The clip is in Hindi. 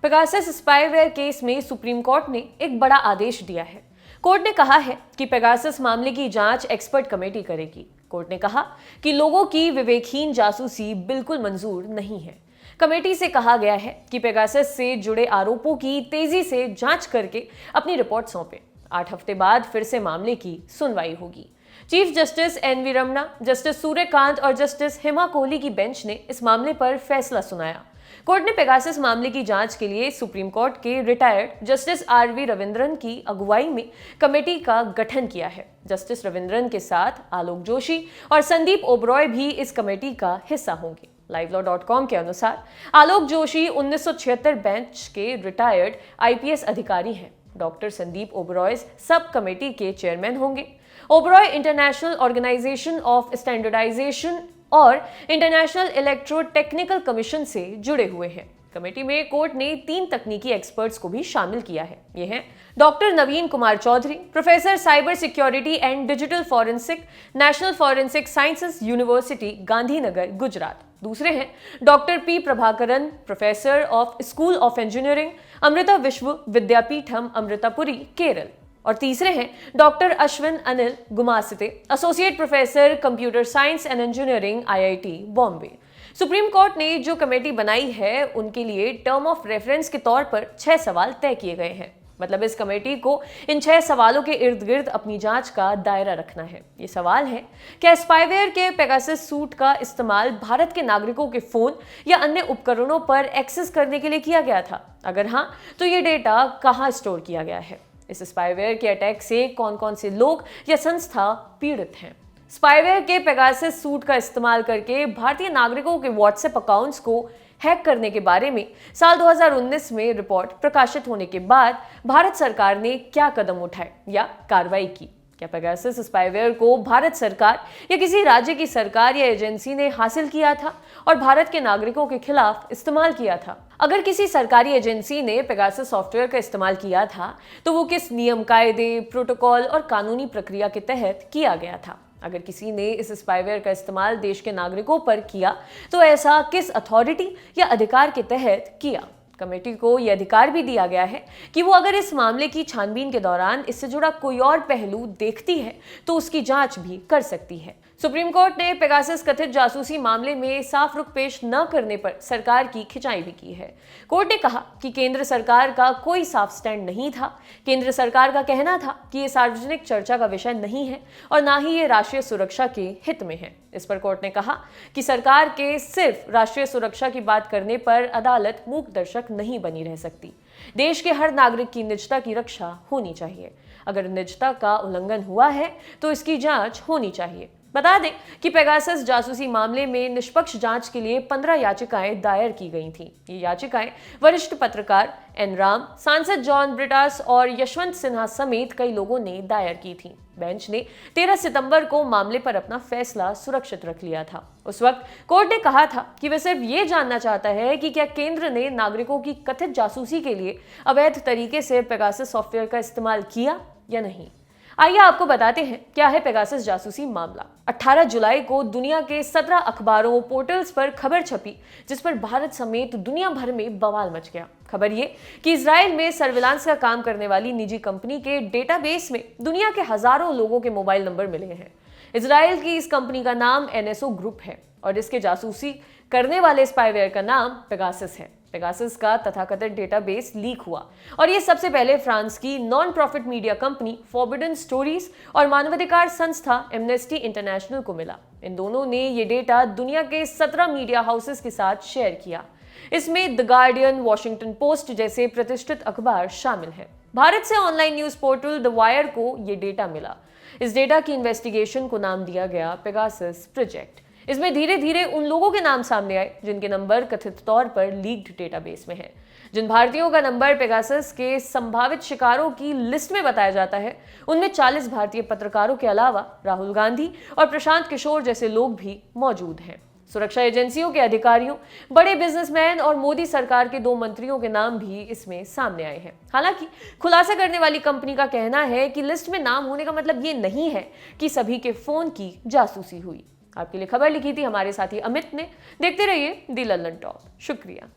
पेगासस स्पाईवेयर केस में सुप्रीम कोर्ट ने एक बड़ा आदेश दिया है। कोर्ट ने कहा है कि पेगासस मामले की जांच एक्सपर्ट कमेटी करेगी। कोर्ट ने कहा कि लोगों की विवेकहीन जासूसी बिल्कुल मंजूर नहीं है। कमेटी से कहा गया है कि पेगासस से जुड़े आरोपों की तेजी से जांच करके अपनी रिपोर्ट सौंपे। 8 हफ्ते बाद फिर से मामले की सुनवाई होगी। Chief justice N V. Ramana, justice Suryakant और जस्टिस हेमा कोहली की बेंच ने इस मामले पर फैसला सुनाया। कोर्ट ने पेगासस मामले की जांच के लिए सुप्रीम कोर्ट के रिटायर्ड जस्टिस आर.वी. रविंद्रन की अगुवाई में कमेटी का गठन किया है। जस्टिस रविंद्रन के साथ आलोक जोशी और संदीप ओबरॉय भी इस कमेटी का हिस्सा होंगे। livelawcom के अनुसार आलोक जोशी 1976 बैच के रिटायर्ड आईपीएस अधिकारी हैं। Doctor Sandeep Oberoi sub committee के चेयरमैन होंगे। Oberoi international organization of standardization और इंटरनेशनल इलेक्ट्रो टेक्निकल कमीशन से जुड़े हुए हैं। कमेटी में कोर्ट ने 3 तकनीकी एक्सपर्ट्स को भी शामिल किया है। ये हैं doctor Naveen Kumar Chaudhary, professor cyber security and digital forensic, national forensic sciences university Gandhinagar, Gujarat. दूसरे हैं doctor P Prabhakaran, professor of school of engineering, Amrita Vishwa Vidyapeetham, Amritapuri, Kerala. और तीसरे हैं doctor Ashwin Anil Gumaste, associate professor computer science and engineering, IIT Bombay. Supreme court ने जो कमेटी बनाई है उनके लिए टर्म ऑफ रेफरेंस के तौर पर 6 सवाल तय किए गए हैं। मतलब इस कमेटी को इन 6 सवालों के इर्द गिर्द अपनी जांच का दायरा रखना है। ये सवाल है, क्या स्पाईवेयर के पेगासस सूट का इस्तेमाल भारत के नागरिकों के फोन या अन्य उपकरणों पर एक्सेस करने के लिए किया गया था? अगर हाँ, तो ये डेटा कहाँ स्टोर किया गया है? इस स्पाईवेयर के अटैक से कौन कौन से लोग या संस्था पीड़ित हैं? स्पाईवेयर के पेगासस सूट का इस्तेमाल करके भारतीय नागरिकों के व्हाट्सएप अकाउंट्स को हैक करने के बारे में साल 2019 में रिपोर्ट प्रकाशित होने के बाद भारत सरकार ने क्या कदम उठाए या कार्रवाई की? क्या पेगासस स्पाईवेयर को भारत सरकार या किसी राज्य की सरकार या एजेंसी ने हासिल किया था और भारत के नागरिकों के खिलाफ इस्तेमाल किया था? अगर किसी सरकारी एजेंसी ने पेगासस सॉफ्टवेयर का इस्तेमाल किया था तो वो किस नियम, कायदे, प्रोटोकॉल और कानूनी प्रक्रिया के तहत किया गया था? अगर किसी ने इस स्पाईवेयर का इस्तेमाल देश के नागरिकों पर किया तो ऐसा किस अथॉरिटी या अधिकार के तहत किया? कमेटी को यह अधिकार भी दिया गया है कि वो अगर इस मामले की छानबीन के दौरान इससे जुड़ा कोई और पहलू देखती है तो उसकी जांच भी कर सकती है। सुप्रीम कोर्ट ने पेगासस कथित जासूसी मामले में साफ रुख पेश न करने पर सरकार की खिंचाई भी की है। कोर्ट ने कहा कि केंद्र सरकार का कोई साफ स्टैंड नहीं था। केंद्र सरकार का कहना था कि ये सार्वजनिक चर्चा का विषय नहीं है और ना ही ये राष्ट्रीय सुरक्षा के हित में है। इस पर कोर्ट ने कहा कि सरकार के सिर्फ राष्ट्रीय सुरक्षा की बात करने पर अदालत मूक दर्शक नहीं बनी रह सकती। देश के हर नागरिक की निजता की रक्षा होनी चाहिए। अगर निजता का उल्लंघन हुआ है तो इसकी जांच होनी चाहिए। बता दें कि पेगासस जासूसी मामले में निष्पक्ष जांच के लिए 15 याचिकाएं दायर की गई थीं। ये याचिकाएं वरिष्ठ पत्रकार एन राम, सांसद जॉन ब्रिटास और यशवंत सिन्हा समेत कई लोगों ने दायर की थीं। बेंच ने 13 सितंबर को मामले पर अपना फैसला सुरक्षित रख लिया था। उस वक्त कोर्ट ने कहा था कि वह सिर्फ ये जानना चाहता है कि क्या केंद्र ने नागरिकों की कथित जासूसी के लिए अवैध तरीके से पेगासस सॉफ्टवेयर का इस्तेमाल किया या नहीं। आइए आपको बताते हैं क्या है पेगासस जासूसी मामला। 18 जुलाई को दुनिया के 17 अखबारों, पोर्टल्स पर खबर छपी जिस पर भारत समेत दुनिया भर में बवाल मच गया। खबर ये कि इजराइल में सर्विलांस का काम करने वाली निजी कंपनी के डेटाबेस में दुनिया के हजारों लोगों के मोबाइल नंबर मिले हैं। इजराइल की इस कंपनी का नाम एनएसओ ग्रुप है और इसके जासूसी करने वाले स्पाईवेयर का नाम पेगासस है। पेगासस का तथाकथित डेटाबेस लीक हुआ और ये सबसे पहले फ्रांस की non profit media company forbidden stories और मानवाधिकार संस्था एमनेस्टी इंटरनेशनल को मिला। इन दोनों ने ये डेटा दुनिया के 17 मीडिया हाउसेस के साथ शेयर किया। इसमें द गार्डियन, वॉशिंगटन पोस्ट जैसे प्रतिष्ठित अखबार शामिल हैं। भारत से online news portal the wire को ये डेटा मिला। इस डेटा की इन्वेस्टिगेशन को नाम दिया गया पेगासस प्रोजेक्ट। इसमें धीरे धीरे उन लोगों के नाम सामने आए जिनके नंबर कथित तौर पर लीक्ड डेटाबेस में हैं। जिन भारतीयों का नंबर पेगासस के संभावित शिकारों की लिस्ट में बताया जाता है उनमें 40 भारतीय पत्रकारों के अलावा राहुल गांधी और प्रशांत किशोर जैसे लोग भी मौजूद हैं। सुरक्षा एजेंसियों के अधिकारियों, बड़े बिजनेसमैन और मोदी सरकार के 2 मंत्रियों के नाम भी इसमें सामने आए हैं। हालांकि खुलासा करने वाली कंपनी का कहना है कि लिस्ट में नाम होने का मतलब ये नहीं है कि सभी के फोन की जासूसी हुई। आपके लिए खबर लिखी थी हमारे साथी अमित ने। देखते रहिए दी लल्लन टॉप। शुक्रिया।